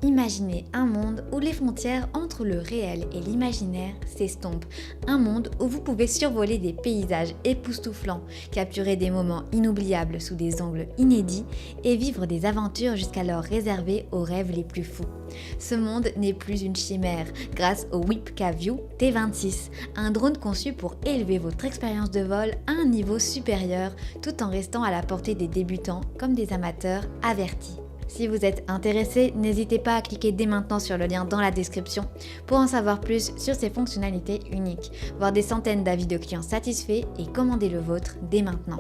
Imaginez un monde où les frontières entre le réel et l'imaginaire s'estompent. Un monde où vous pouvez survoler des paysages époustouflants, capturer des moments inoubliables sous des angles inédits et vivre des aventures jusqu'alors réservées aux rêves les plus fous. Ce monde n'est plus une chimère grâce au Wipca-View T26, un drone conçu pour élever votre expérience de vol à un niveau supérieur tout en restant à la portée des débutants comme des amateurs avertis. Si vous êtes intéressé, n'hésitez pas à cliquer dès maintenant sur le lien dans la description pour en savoir plus sur ces fonctionnalités uniques, voir des centaines d'avis de clients satisfaits et commander le vôtre dès maintenant.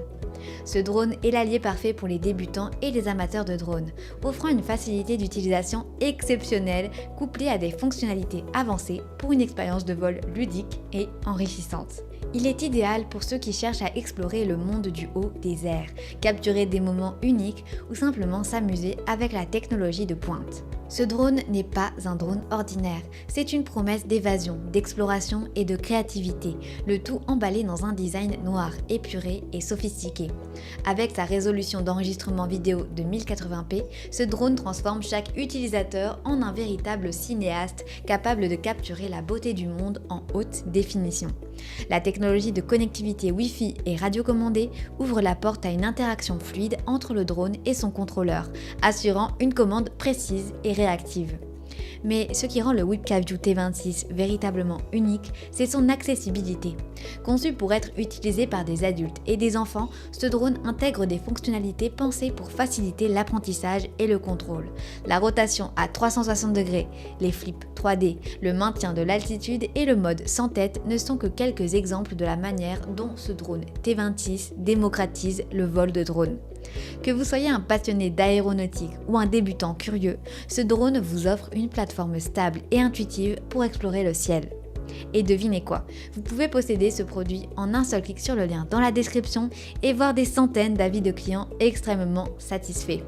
Ce drone est l'allié parfait pour les débutants et les amateurs de drones, offrant une facilité d'utilisation exceptionnelle couplée à des fonctionnalités avancées pour une expérience de vol ludique et enrichissante. Il est idéal pour ceux qui cherchent à explorer le monde du haut des airs, capturer des moments uniques ou simplement s'amuser avec la technologie de pointe. Ce drone n'est pas un drone ordinaire, c'est une promesse d'évasion, d'exploration et de créativité, le tout emballé dans un design noir, épuré et sophistiqué. Avec sa résolution d'enregistrement vidéo de 1080p, ce drone transforme chaque utilisateur en un véritable cinéaste capable de capturer la beauté du monde en haute définition. La technologie de connectivité Wi-Fi et radiocommandée ouvre la porte à une interaction fluide entre le drone et son contrôleur, assurant une commande précise et réactive. Mais ce qui rend le Wipca-View T26 véritablement unique, c'est son accessibilité. Conçu pour être utilisé par des adultes et des enfants, ce drone intègre des fonctionnalités pensées pour faciliter l'apprentissage et le contrôle. La rotation à 360 degrés, les flips 3D, le maintien de l'altitude et le mode sans tête ne sont que quelques exemples de la manière dont ce drone T26 démocratise le vol de drone. Que vous soyez un passionné d'aéronautique ou un débutant curieux, ce drone vous offre une plateforme stable et intuitive pour explorer le ciel. Et devinez quoi, vous pouvez posséder ce produit en un seul clic sur le lien dans la description et voir des centaines d'avis de clients extrêmement satisfaits.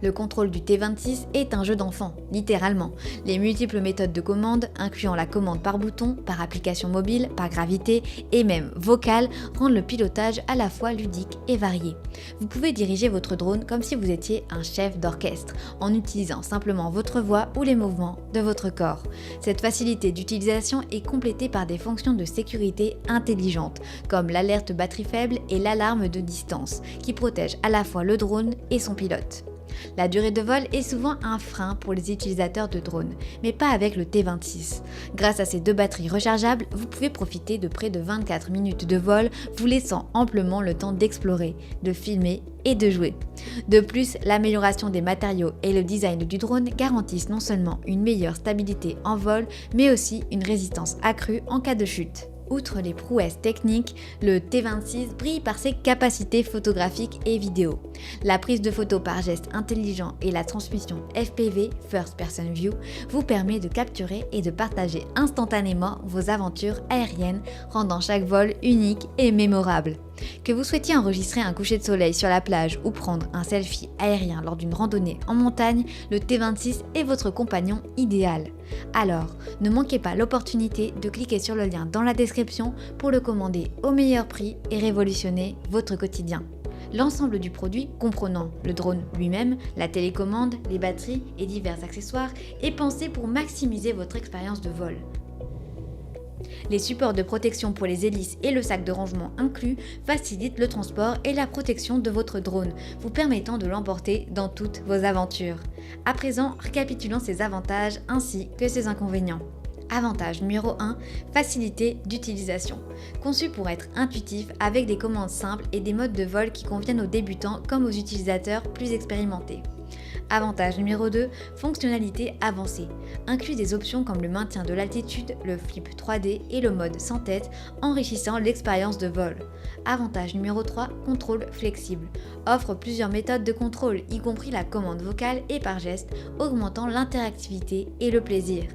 Le contrôle du T26 est un jeu d'enfant, littéralement. Les multiples méthodes de commande, incluant la commande par bouton, par application mobile, par gravité et même vocale, rendent le pilotage à la fois ludique et varié. Vous pouvez diriger votre drone comme si vous étiez un chef d'orchestre, en utilisant simplement votre voix ou les mouvements de votre corps. Cette facilité d'utilisation est complétée par des fonctions de sécurité intelligentes, comme l'alerte batterie faible et l'alarme de distance, qui protègent à la fois le drone et son pilote. La durée de vol est souvent un frein pour les utilisateurs de drones, mais pas avec le T26. Grâce à ces deux batteries rechargeables, vous pouvez profiter de près de 24 minutes de vol, vous laissant amplement le temps d'explorer, de filmer et de jouer. De plus, l'amélioration des matériaux et le design du drone garantissent non seulement une meilleure stabilité en vol, mais aussi une résistance accrue en cas de chute. Outre les prouesses techniques, le T26 brille par ses capacités photographiques et vidéo. La prise de photos par geste intelligent et la transmission FPV, First Person View, vous permet de capturer et de partager instantanément vos aventures aériennes, rendant chaque vol unique et mémorable. Que vous souhaitiez enregistrer un coucher de soleil sur la plage ou prendre un selfie aérien lors d'une randonnée en montagne, le T26 est votre compagnon idéal. Alors, ne manquez pas l'opportunité de cliquer sur le lien dans la description pour le commander au meilleur prix et révolutionner votre quotidien. L'ensemble du produit, comprenant le drone lui-même, la télécommande, les batteries et divers accessoires, est pensé pour maximiser votre expérience de vol. Les supports de protection pour les hélices et le sac de rangement inclus facilitent le transport et la protection de votre drone, vous permettant de l'emporter dans toutes vos aventures. À présent, récapitulons ses avantages ainsi que ses inconvénients. Avantage numéro 1, facilité d'utilisation. Conçu pour être intuitif avec des commandes simples et des modes de vol qui conviennent aux débutants comme aux utilisateurs plus expérimentés. Avantage numéro 2, fonctionnalité avancée. Inclut des options comme le maintien de l'altitude, le flip 3D et le mode sans tête, enrichissant l'expérience de vol. Avantage numéro 3, contrôle flexible. Offre plusieurs méthodes de contrôle, y compris la commande vocale et par geste, augmentant l'interactivité et le plaisir.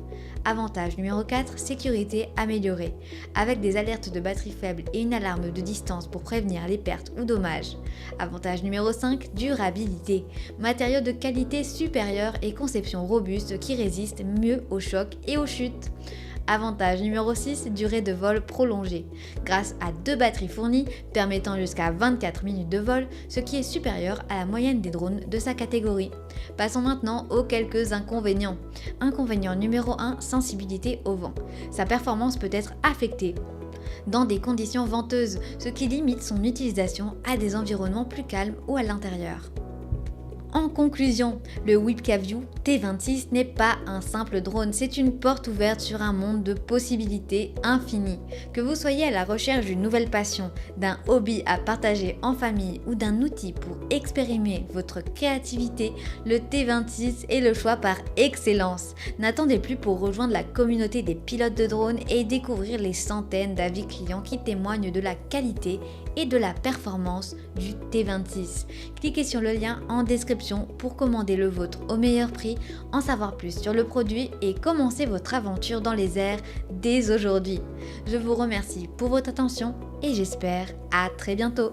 Avantage numéro 4, sécurité améliorée, avec des alertes de batterie faible et une alarme de distance pour prévenir les pertes ou dommages. Avantage numéro 5, durabilité, matériaux de qualité supérieure et conception robuste qui résistent mieux aux chocs et aux chutes. Avantage numéro 6, durée de vol prolongée. Grâce à 2 batteries fournies permettant jusqu'à 24 minutes de vol, ce qui est supérieur à la moyenne des drones de sa catégorie. Passons maintenant aux quelques inconvénients. Inconvénient numéro 1, sensibilité au vent. Sa performance peut être affectée dans des conditions venteuses, ce qui limite son utilisation à des environnements plus calmes ou à l'intérieur. En conclusion, le Wipkaview T26 n'est pas un simple drone, c'est une porte ouverte sur un monde de possibilités infinies. Que vous soyez à la recherche d'une nouvelle passion, d'un hobby à partager en famille ou d'un outil pour exprimer votre créativité, le T26 est le choix par excellence. N'attendez plus pour rejoindre la communauté des pilotes de drones et découvrir les centaines d'avis clients qui témoignent de la qualité et de la performance du T26. Cliquez sur le lien en description pour commander le vôtre au meilleur prix, en savoir plus sur le produit et commencer votre aventure dans les airs dès aujourd'hui. Je vous remercie pour votre attention et j'espère à très bientôt.